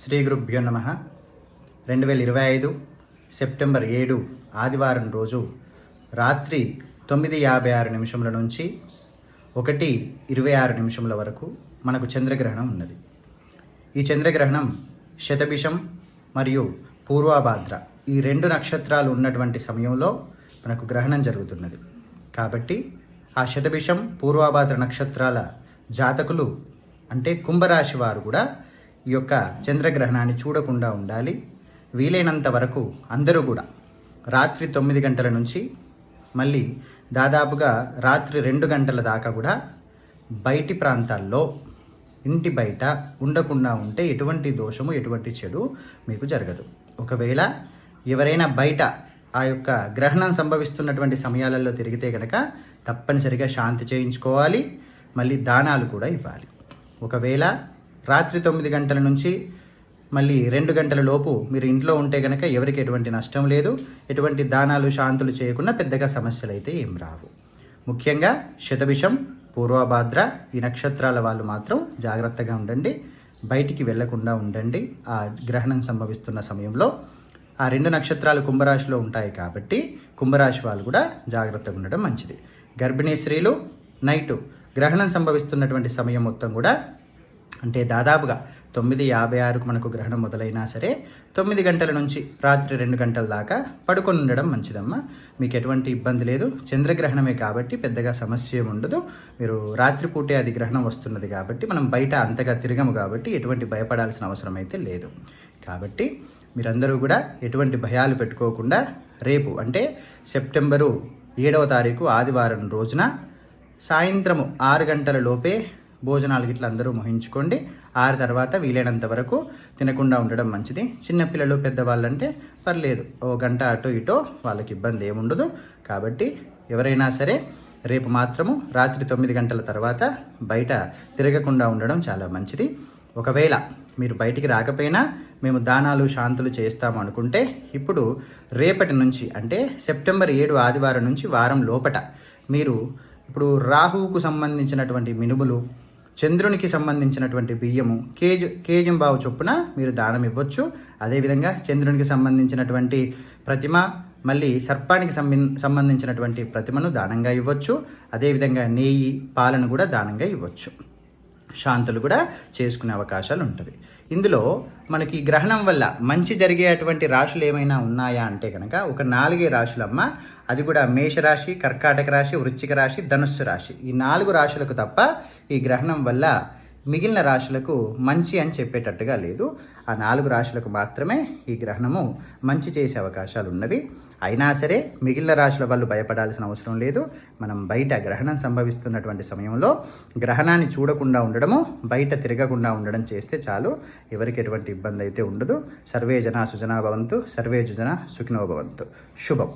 శ్రీ గురుభ్యో నమ. 2025 సెప్టెంబర్ 7 ఆదివారం రోజు రాత్రి 9:56 నుంచి 1:26 వరకు మనకు చంద్రగ్రహణం ఉన్నది. ఈ చంద్రగ్రహణం శతభిషం మరియు పూర్వభాద్ర ఈ రెండు నక్షత్రాలు ఉన్నటువంటి సమయంలో మనకు గ్రహణం జరుగుతున్నది. కాబట్టి ఆ శతభిషం పూర్వభాద్ర నక్షత్రాల జాతకులు అంటే కుంభరాశి వారు కూడా ఈ యొక్క చంద్రగ్రహణాన్ని చూడకుండా ఉండాలి. వీలైనంత వరకు అందరూ కూడా రాత్రి 9 గంటల నుంచి మళ్ళీ దాదాపుగా రాత్రి 2 గంటల దాకా కూడా బయటి ప్రాంతాల్లో ఇంటి బయట ఉండకుండా ఉంటే ఎటువంటి దోషము ఎటువంటి చెడు మీకు జరగదు. ఒకవేళ ఎవరైనా బయట ఆ యొక్క గ్రహణం సంభవిస్తున్నటువంటి సమయాలలో తిరిగితే కనుక తప్పనిసరిగా శాంతి చేయించుకోవాలి, మళ్ళీ దానాలు కూడా ఇవ్వాలి. ఒకవేళ రాత్రి 9 గంటల నుంచి మళ్ళీ 2 గంటల లోపు మీరు ఇంట్లో ఉంటే కనుక ఎవరికి ఎటువంటి నష్టం లేదు. ఎటువంటి దానాలు శాంతులు చేయకుండా పెద్దగా సమస్యలు అయితే ఏం రావు. ముఖ్యంగా శతభిషం పూర్వభాద్ర ఈ నక్షత్రాల వాళ్ళు మాత్రం జాగ్రత్తగా ఉండండి, బయటికి వెళ్లకుండా ఉండండి. ఆ గ్రహణం సంభవిస్తున్న సమయంలో ఆ 2 నక్షత్రాలు కుంభరాశిలో ఉంటాయి కాబట్టి కుంభరాశి వాళ్ళు కూడా జాగ్రత్తగా ఉండడం మంచిది. గర్భిణీ స్త్రీలు నైటు గ్రహణం సంభవిస్తున్నటువంటి సమయం మొత్తం కూడా అంటే దాదాపుగా 9:56కు మనకు గ్రహణం మొదలైనా సరే 9 గంటల నుంచి రాత్రి 2 గంటల దాకా పడుకొని ఉండడం మంచిదమ్మా. మీకు ఎటువంటి ఇబ్బంది లేదు. చంద్రగ్రహణమే కాబట్టి పెద్దగా సమస్య ఏమి ఉండదు. మీరు రాత్రిపూటే అది గ్రహణం వస్తున్నది కాబట్టి మనం బయట అంతగా తిరగము కాబట్టి ఎటువంటి భయపడాల్సిన అవసరం అయితే లేదు. కాబట్టి మీరందరూ కూడా ఎటువంటి భయాలు పెట్టుకోకుండా రేపు అంటే సెప్టెంబరు 7వ తారీఖు ఆదివారం రోజున సాయంత్రము 6 గంటల లోపే భోజనాలు గిట్ల అందరూ మోహించుకోండి. 6 తర్వాత వీలైనంత వరకు తినకుండా ఉండడం మంచిది. చిన్నపిల్లలు పెద్దవాళ్ళంటే పర్లేదు, ఓ గంట అటో ఇటో వాళ్ళకి ఇబ్బంది ఏముండదు. కాబట్టి ఎవరైనా సరే రేపు మాత్రము రాత్రి 9 గంటల తర్వాత బయట తిరగకుండా ఉండడం చాలా మంచిది. ఒకవేళ మీరు బయటికి రాకపోయినా మేము దానాలు శాంతులు చేస్తాము అనుకుంటే ఇప్పుడు రేపటి నుంచి అంటే సెప్టెంబర్ 7 ఆదివారం నుంచి వారం లోపట మీరు ఇప్పుడు రాహువుకు సంబంధించినటువంటి మినుములు, చంద్రునికి సంబంధించినటువంటి బియ్యము కేజంబావు చొప్పున మీరు దానం ఇవ్వచ్చు. అదేవిధంగా చంద్రునికి సంబంధించినటువంటి ప్రతిమ, మళ్ళీ సర్పానికి సంబంధించినటువంటి ప్రతిమను దానంగా ఇవ్వచ్చు. అదేవిధంగా నెయ్యి, పాలను కూడా దానంగా ఇవ్వచ్చు. శాంతులు కూడా చేసుకునే అవకాశాలు ఉంటుంది. ఇందులో మనకి గ్రహణం వల్ల మంచి జరిగేటువంటి రాశులు ఏమైనా ఉన్నాయా అంటే కనుక ఒక 4 రాశులమ్మ. అది కూడా మేషరాశి, కర్కాటక రాశి, వృశ్చిక రాశి, ధనుస్సు రాశి. ఈ 4 రాశులకు తప్ప ఈ గ్రహణం వల్ల మిగిలిన రాశులకు మంచి అని చెప్పేటట్టుగా లేదు. ఆ 4 రాశులకు మాత్రమే ఈ గ్రహణము మంచి చేసే అవకాశాలు ఉన్నవి. అయినా సరే మిగిలిన రాశుల వాళ్ళు భయపడాల్సిన అవసరం లేదు. మనం బయట గ్రహణం సంభవిస్తున్నటువంటి సమయంలో గ్రహణాన్ని చూడకుండా ఉండడము, బయట తిరగకుండా ఉండడం చేస్తే చాలు. ఎవరికి ఎటువంటి ఇబ్బంది అయితే ఉండదు. సర్వే జనా సుజనా భవంతు, సర్వే జనా సుఖినో భవంతు. శుభం.